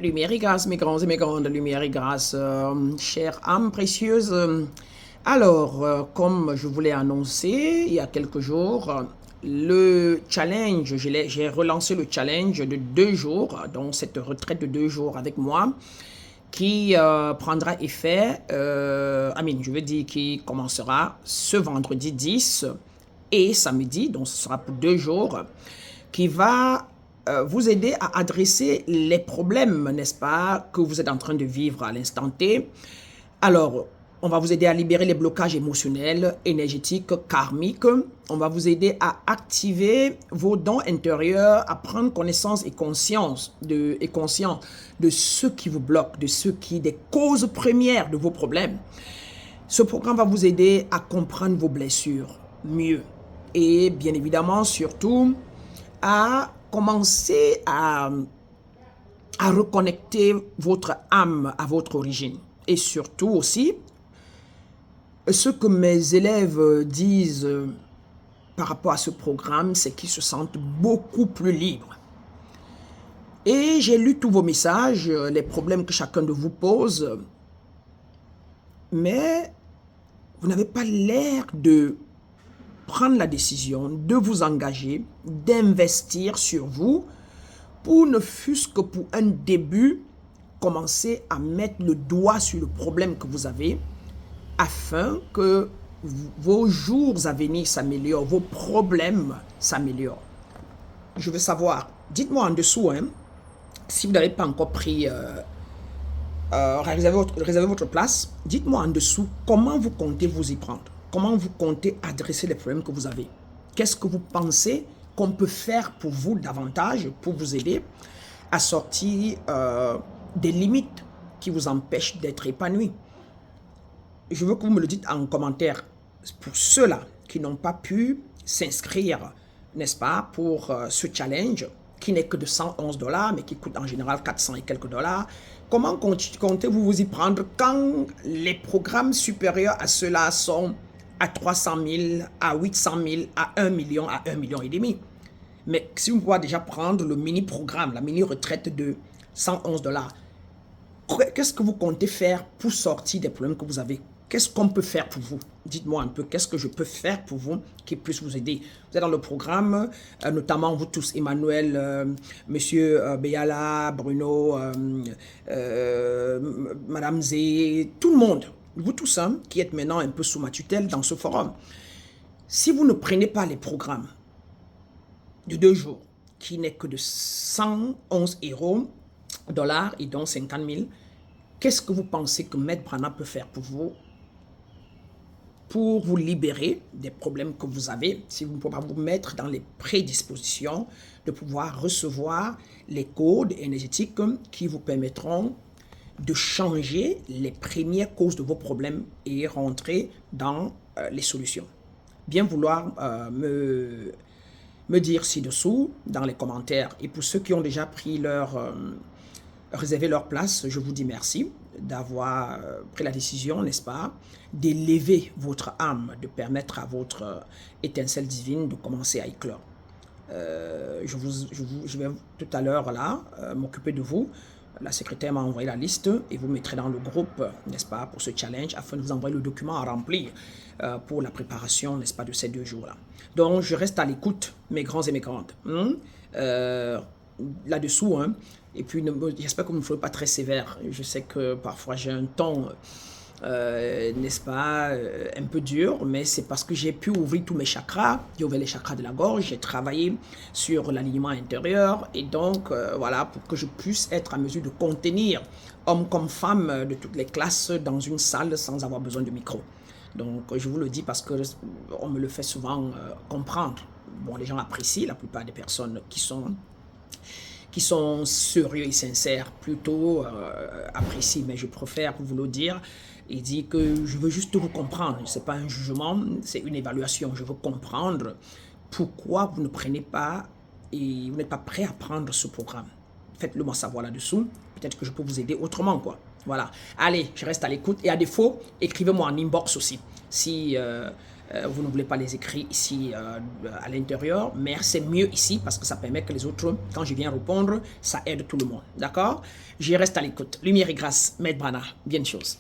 Lumière et grâce, mes grands et mes grandes, lumière et grâce, chère âme précieuse. Comme je vous l'ai annoncé il y a quelques jours, le challenge, j'ai relancé le challenge de 2 jours, donc cette retraite de 2 jours avec moi, qui prendra effet, je veux dire qui commencera ce vendredi 10 et samedi, donc ce sera pour 2 jours, qui va vous aider à adresser les problèmes, n'est-ce pas, que vous êtes en train de vivre à l'instant T. Alors, on va vous aider à libérer les blocages émotionnels, énergétiques, karmiques. On va vous aider à activer vos dons intérieurs, à prendre connaissance et conscience de ce qui vous bloque, des causes premières de vos problèmes. Ce programme va vous aider à comprendre vos blessures mieux et bien évidemment surtout à commencer à reconnecter votre âme à votre origine. Et surtout aussi, ce que mes élèves disent par rapport à ce programme, c'est qu'ils se sentent beaucoup plus libres. Et j'ai lu tous vos messages, les problèmes que chacun de vous pose, mais vous n'avez pas l'air de prendre la décision de vous engager, d'investir sur vous pour ne fût-ce que pour un début, commencer à mettre le doigt sur le problème que vous avez afin que vos jours à venir s'améliorent, vos problèmes s'améliorent. Je veux savoir, dites-moi en dessous, si vous n'avez pas encore réservé votre place, dites-moi en dessous comment vous comptez vous y prendre. Comment vous comptez adresser les problèmes que vous avez? Qu'est-ce que vous pensez qu'on peut faire pour vous davantage, pour vous aider à sortir des limites qui vous empêchent d'être épanoui? Je veux que vous me le dites en commentaire pour ceux-là qui n'ont pas pu s'inscrire, n'est-ce pas, pour ce challenge qui n'est que de 111 $, mais qui coûte en général 400 et quelques dollars. Comment comptez-vous vous y prendre quand les programmes supérieurs à ceux-là sont à 300 000, à 800 000, à 1 million, à 1,5 million? Mais si vous pouvez déjà prendre le mini-programme, la mini-retraite de 111 $, qu'est-ce que vous comptez faire pour sortir des problèmes que vous avez? Qu'est-ce qu'on peut faire pour vous? Dites-moi un peu, qu'est-ce que je peux faire pour vous qui puisse vous aider? Vous êtes dans le programme, notamment vous tous, Emmanuel, Monsieur Béala, Bruno, Madame Zé, tout le monde, vous tous qui êtes maintenant un peu sous ma tutelle dans ce forum. Si vous ne prenez pas les programmes de 2 jours, qui n'est que de 111 $, et donc 50 000, qu'est-ce que vous pensez que Maître Branham peut faire pour vous libérer des problèmes que vous avez, si vous ne pouvez pas vous mettre dans les prédispositions de pouvoir recevoir les codes énergétiques qui vous permettront de changer les premières causes de vos problèmes et rentrer dans les solutions. Bien vouloir me dire ci-dessous dans les commentaires. Et pour ceux qui ont déjà pris réservé leur place, je vous dis merci d'avoir pris la décision, n'est-ce pas, d'élever votre âme, de permettre à votre étincelle divine de commencer à éclore. Je vais tout à l'heure là m'occuper de vous. La secrétaire m'a envoyé la liste et vous mettrez dans le groupe, n'est-ce pas, pour ce challenge, afin de vous envoyer le document à remplir pour la préparation, n'est-ce pas, de ces 2 jours-là. Donc, je reste à l'écoute, mes grands et mes grandes. Là-dessous, et puis j'espère que vous ne me ferez pas très sévère. Je sais que parfois j'ai un ton, n'est-ce pas, un peu dur, mais c'est parce que j'ai pu ouvrir tous mes chakras. J'ai ouvert les chakras de la gorge, j'ai travaillé sur l'alignement intérieur, et donc voilà, pour que je puisse être à mesure de contenir hommes comme femmes de toutes les classes dans une salle sans avoir besoin de micro. Donc je vous le dis parce que on me le fait souvent comprendre. Bon, les gens apprécient, la plupart des personnes qui sont sérieux et sincères, plutôt apprécient, mais je préfère vous le dire et dire que je veux juste vous comprendre. Ce n'est pas un jugement, c'est une évaluation. Je veux comprendre pourquoi vous ne prenez pas et vous n'êtes pas prêt à prendre ce programme. Faites-le moi savoir là-dessous. Peut-être que je peux vous aider autrement, quoi. Voilà. Allez, je reste à l'écoute. Et à défaut, écrivez-moi en inbox aussi. Si vous ne voulez pas les écrire ici à l'intérieur, mais c'est mieux ici parce que ça permet que les autres, quand je viens répondre, ça aide tout le monde. D'accord? Je reste à l'écoute. Lumière et grâce, Maître Brana, bien de choses.